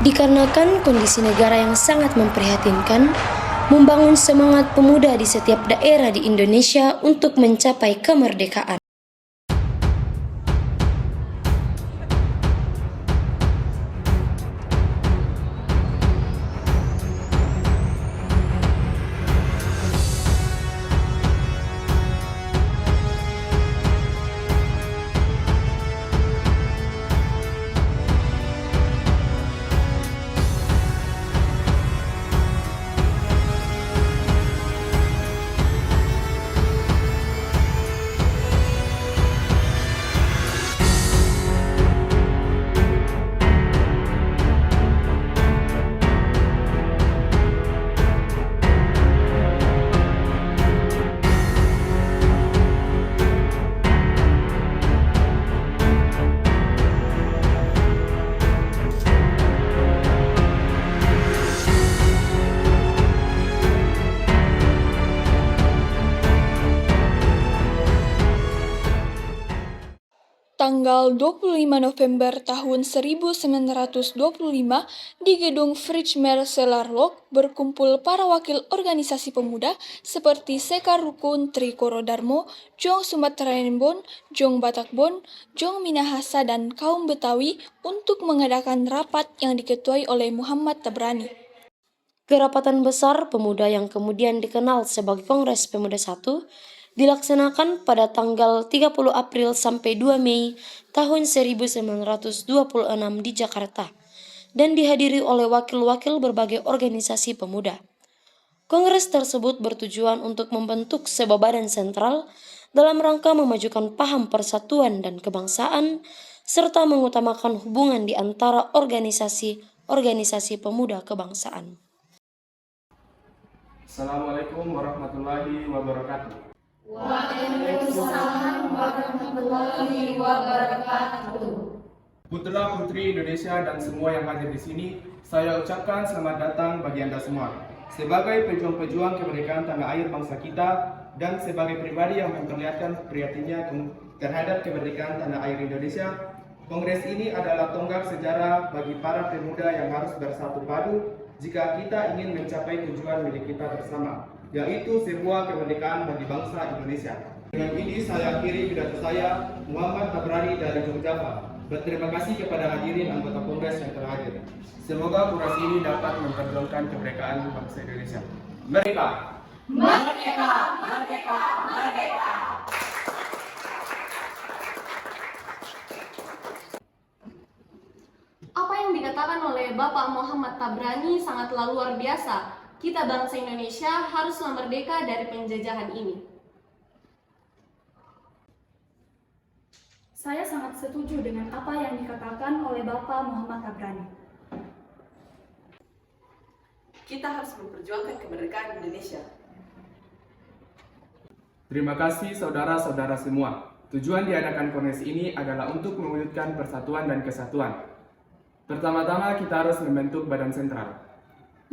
Dikarenakan kondisi negara yang sangat memprihatinkan, membangun semangat pemuda di setiap daerah di Indonesia untuk mencapai kemerdekaan. Tanggal 25 November tahun 1925 di gedung Frijmer Selarlok berkumpul para wakil organisasi pemuda seperti Sekar Rukun Trikoro Darmo, Jong Sumateraimbon, Jong Batakbon, Jong Minahasa dan kaum Betawi untuk mengadakan rapat yang diketuai oleh Muhammad Tabrani. Kerapatan besar pemuda yang kemudian dikenal sebagai Kongres Pemuda I dilaksanakan pada tanggal 30 April sampai 2 Mei tahun 1926 di Jakarta dan dihadiri oleh wakil-wakil berbagai organisasi pemuda. Kongres tersebut bertujuan untuk membentuk sebuah badan sentral dalam rangka memajukan paham persatuan dan kebangsaan serta mengutamakan hubungan di antara organisasi-organisasi pemuda kebangsaan. Assalamualaikum warahmatullahi wabarakatuh. Waalaikumsalam warahmatullahi wabarakatuh. Putra putri Indonesia dan semua yang hadir di sini, saya ucapkan selamat datang bagi Anda semua. Sebagai pejuang-pejuang kemerdekaan tanah air bangsa kita dan sebagai pribadi yang memperlihatkan prihatinnya terhadap kemerdekaan tanah air Indonesia, Kongres ini adalah tonggak sejarah bagi para pemuda yang harus bersatu padu jika kita ingin mencapai tujuan milik kita bersama, yaitu sebuah kemerdekaan bagi bangsa Indonesia. Dengan ini saya akhiri pidato saya, Muhammad Tabrani dari Yogyakarta. Berterima kasih kepada hadirin anggota Kongres yang telah hadir. Semoga kurasi ini dapat memperjuangkan kemerdekaan bangsa Indonesia. Merdeka! Merdeka! Merdeka! Merdeka! Apa yang dikatakan oleh Bapak Muhammad Tabrani sangatlah luar biasa. Kita bangsa Indonesia haruslah merdeka dari penjajahan ini. Saya sangat setuju dengan apa yang dikatakan oleh Bapak Muhammad Tabrani. Kita harus memperjuangkan kemerdekaan Indonesia. Terima kasih saudara-saudara semua. Tujuan diadakan Kongres ini adalah untuk mewujudkan persatuan dan kesatuan. Pertama-tama kita harus membentuk badan sentral.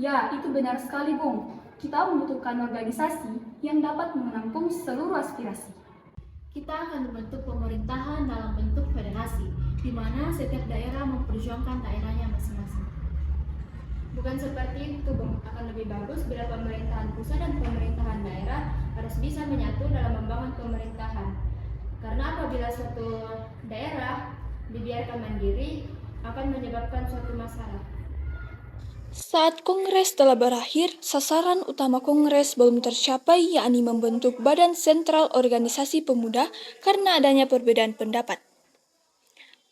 Ya, itu benar sekali, Bung. Kita membutuhkan organisasi yang dapat menampung seluruh aspirasi. Kita akan membentuk pemerintahan dalam bentuk federasi, di mana setiap daerah memperjuangkan daerahnya masing-masing. Bukan seperti itu, Bung. Akan lebih bagus bila pemerintahan pusat dan pemerintahan daerah harus bisa menyatu dalam membangun pemerintahan. Karena apabila suatu daerah dibiarkan mandiri, akan menyebabkan suatu masalah. Saat Kongres telah berakhir, sasaran utama Kongres belum tercapai, yakni membentuk Badan Sentral Organisasi Pemuda karena adanya perbedaan pendapat.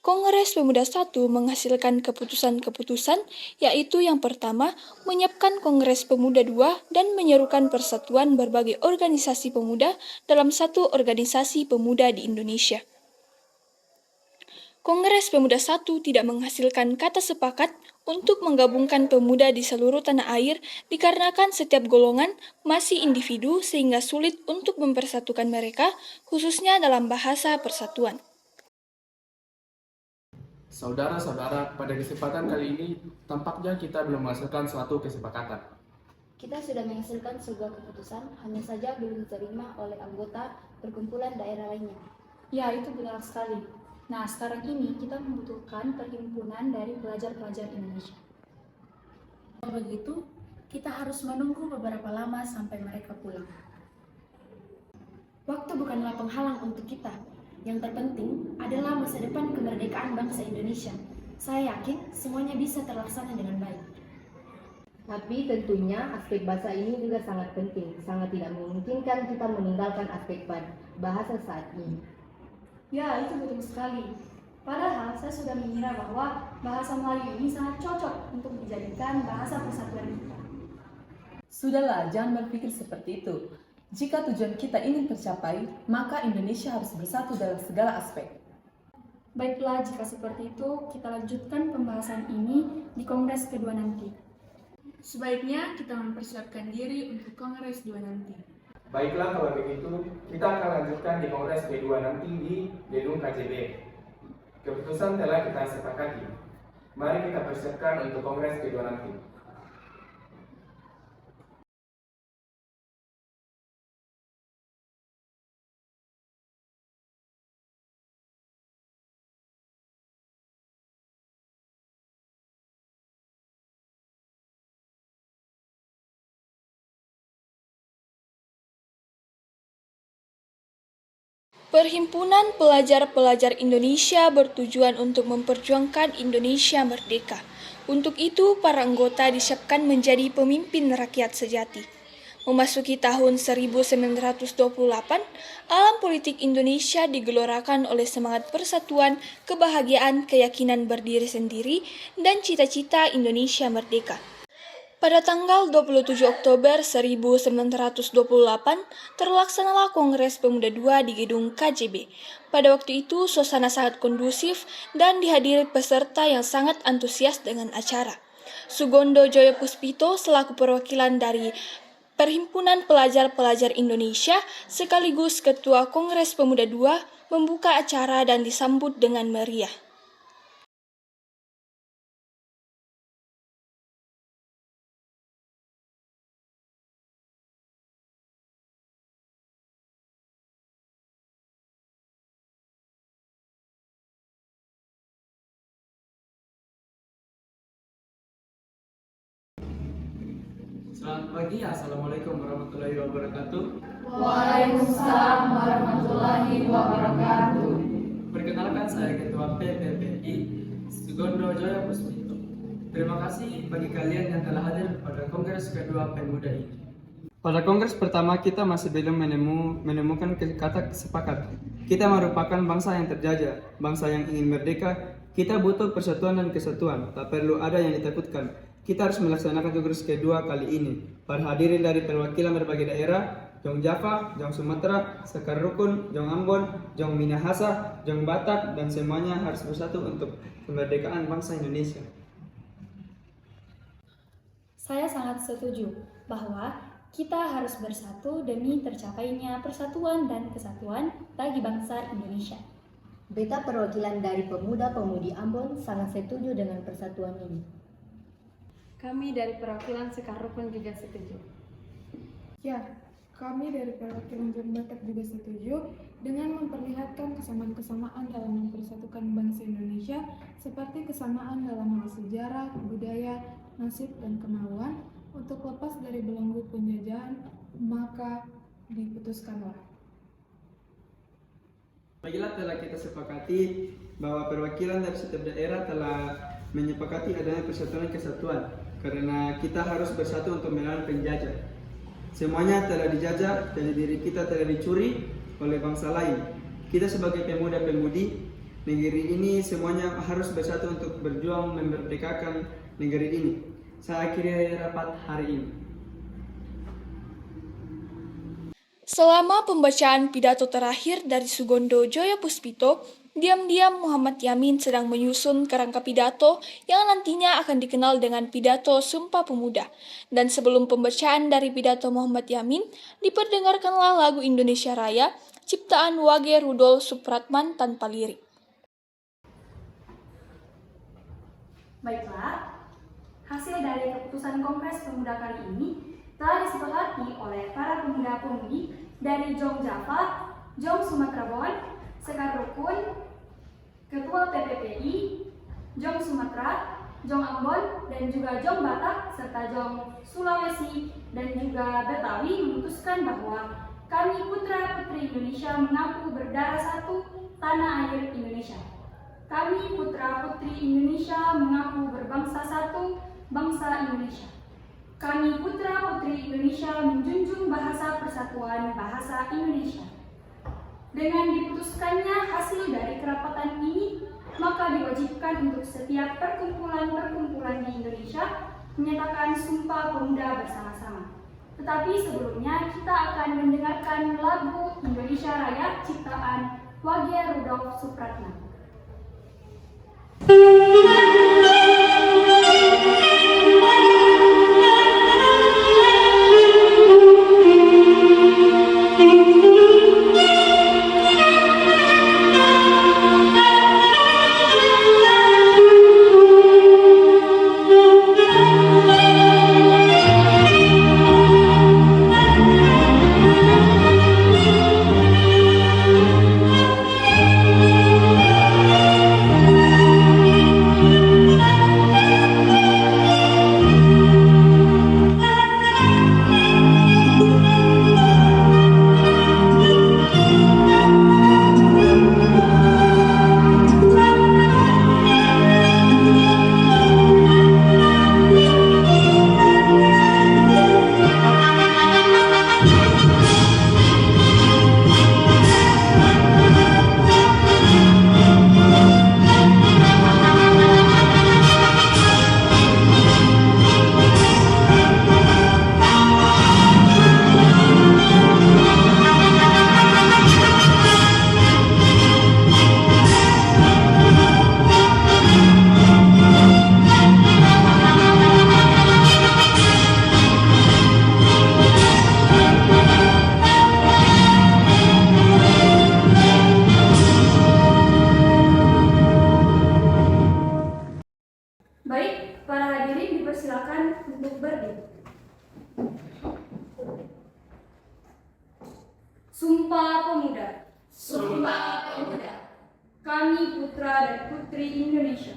Kongres Pemuda I menghasilkan keputusan-keputusan, yaitu yang pertama, menyiapkan Kongres Pemuda II dan menyerukan persatuan berbagai organisasi pemuda dalam satu organisasi pemuda di Indonesia. Kongres Pemuda I tidak menghasilkan kata sepakat untuk menggabungkan pemuda di seluruh tanah air dikarenakan setiap golongan masih individu sehingga sulit untuk mempersatukan mereka, khususnya dalam bahasa persatuan. Saudara-saudara, pada kesempatan kali ini tampaknya kita belum menghasilkan suatu kesepakatan. Kita sudah menghasilkan sebuah keputusan, hanya saja belum diterima oleh anggota perkumpulan daerah lainnya. Ya, itu benar sekali. Nah, sekarang ini kita membutuhkan perhimpunan dari pelajar-pelajar Indonesia. Begitu, kita harus menunggu beberapa lama sampai mereka pulang. Waktu bukanlah penghalang untuk kita. Yang terpenting adalah masa depan kemerdekaan bangsa Indonesia. Saya yakin semuanya bisa terlaksana dengan baik. Tapi tentunya aspek bahasa ini juga sangat penting. Sangat tidak memungkinkan kita meninggalkan aspek bahasa saat ini. Ya, itu betul sekali. Padahal saya sudah mengira bahwa bahasa Melayu ini sangat cocok untuk dijadikan bahasa persatuan kita. Sudahlah, jangan berpikir seperti itu. Jika tujuan kita ingin tercapai, maka Indonesia harus bersatu dalam segala aspek. Baiklah, jika seperti itu, kita lanjutkan pembahasan ini di Kongres kedua nanti. Sebaiknya kita mempersiapkan diri untuk Kongres 2 nanti. Baiklah, kalau begitu, kita akan lanjutkan di Kongres kedua nanti di Gedung KJB. Keputusan telah kita sepakati. Mari kita persiapkan untuk Kongres kedua nanti. Perhimpunan Pelajar-Pelajar Indonesia bertujuan untuk memperjuangkan Indonesia merdeka. Untuk itu, para anggota disiapkan menjadi pemimpin rakyat sejati. Memasuki tahun 1928, alam politik Indonesia digelorakan oleh semangat persatuan, kebahagiaan, keyakinan berdiri sendiri, dan cita-cita Indonesia merdeka. Pada tanggal 27 Oktober 1928, terlaksanalah Kongres Pemuda II di Gedung KJB. Pada waktu itu, suasana sangat kondusif dan dihadiri peserta yang sangat antusias dengan acara. Sugondo Joyopuspito selaku perwakilan dari Perhimpunan Pelajar-Pelajar Indonesia sekaligus Ketua Kongres Pemuda II membuka acara dan disambut dengan meriah. Selamat pagi, Assalamualaikum warahmatullahi wabarakatuh. Waalaikumsalam warahmatullahi wabarakatuh. Perkenalkan, saya Ketua PPPI Sugondo Joyopuspito. Terima kasih bagi kalian yang telah hadir pada Kongres kedua Pemuda ini. Pada Kongres pertama kita masih belum menemukan kata sepakat. Kita merupakan bangsa yang terjajah, bangsa yang ingin merdeka. Kita butuh persatuan dan kesatuan, tak perlu ada yang ditakutkan. Kita harus melaksanakan Kongres kedua kali ini. Para hadirin dari perwakilan berbagai daerah, Jong Java, Jong Sumatera, Sekar Rukun, Jong Ambon, Jong Minahasa, Jong Batak, dan semuanya harus bersatu untuk kemerdekaan bangsa Indonesia. Saya sangat setuju bahwa kita harus bersatu demi tercapainya persatuan dan kesatuan bagi bangsa Indonesia. Beta perwakilan dari Pemuda-Pemudi Ambon sangat setuju dengan persatuan ini. Kami dari perwakilan Sekar Rukun juga setuju. Ya, kami dari perwakilan Jong Batak juga setuju dengan memperlihatkan kesamaan-kesamaan dalam mempersatukan bangsa Indonesia seperti kesamaan dalam hal sejarah, budaya, nasib, dan kemauan untuk lepas dari belenggu penjajahan, maka diputuskanlah. Baiklah, telah kita sepakati bahwa perwakilan dari setiap daerah telah menyepakati adanya persatuan dan kesatuan karena kita harus bersatu untuk melawan penjajah. Semuanya telah dijajah dan diri kita telah dicuri oleh bangsa lain. Kita sebagai pemuda-pemudi negeri ini semuanya harus bersatu untuk berjuang memerdekakan negeri ini. Saya akhiri rapat hari ini. Selama pembacaan pidato terakhir dari Sugondo Joyopuspito, diam-diam Muhammad Yamin sedang menyusun kerangka pidato yang nantinya akan dikenal dengan pidato Sumpah Pemuda. Dan sebelum pembacaan dari pidato Muhammad Yamin, diperdengarkanlah lagu Indonesia Raya, ciptaan Wage Rudolf Supratman tanpa lirik. Baiklah, hasil dari keputusan Kongres Pemuda kali ini telah disepakati oleh para pemuda-pemudi dari Jong Java, Jong Sumatera Bon, Sekar Rukun, Ketua PPPI, Jong Sumatera, Jong Ambon, dan juga Jong Batak, serta Jong Sulawesi, dan juga Betawi memutuskan bahwa kami putra-putri Indonesia mengaku berdarah satu tanah air Indonesia. Kami putra-putri Indonesia mengaku berbangsa satu bangsa Indonesia. Kami putra-putri Indonesia menjunjung bahasa persatuan bahasa Indonesia. Dengan diputuskannya hasil dari kerapatan ini, maka diwajibkan untuk setiap perkumpulan-perkumpulan di Indonesia menyatakan Sumpah Pemuda bersama-sama. Tetapi sebelumnya kita akan mendengarkan lagu Indonesia Raya ciptaan Wage Rudolf Supratman. Baik, para hadirin dipersilakan untuk berdiri. Sumpah Pemuda. Sumpah Pemuda. Kami putra dan putri Indonesia.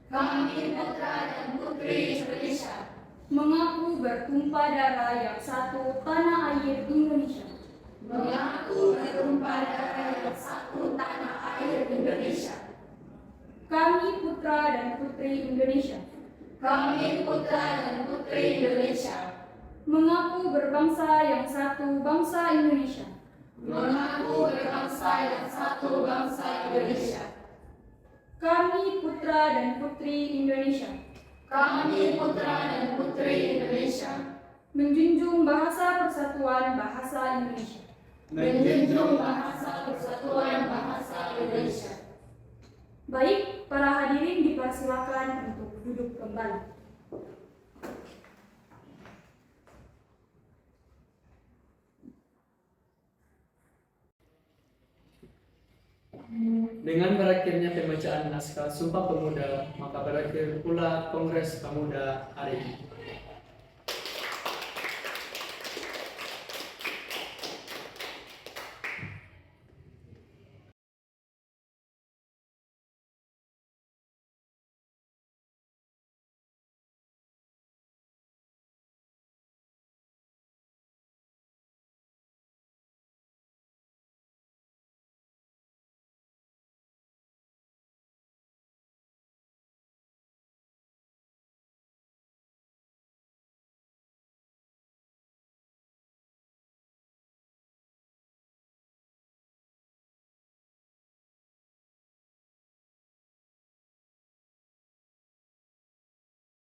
Kami putra dan putri Indonesia. Mengaku bertumpah darah yang satu tanah air Indonesia. Mengaku bertumpah darah yang satu tanah air Indonesia. Kami putra dan putri Indonesia. Kami putra dan putri Indonesia. Mengaku berbangsa yang satu bangsa Indonesia. Mengaku berbangsa yang satu bangsa Indonesia. Kami putra dan putri Indonesia. Kami putra dan putri Indonesia. Menjunjung bahasa persatuan bahasa Indonesia. Menjunjung bahasa persatuan bahasa Indonesia. Baik, para hadirin dipersilakan untuk duduk kembali. Dengan berakhirnya pembacaan naskah Sumpah Pemuda, maka berakhir pula Kongres Pemuda hari ini.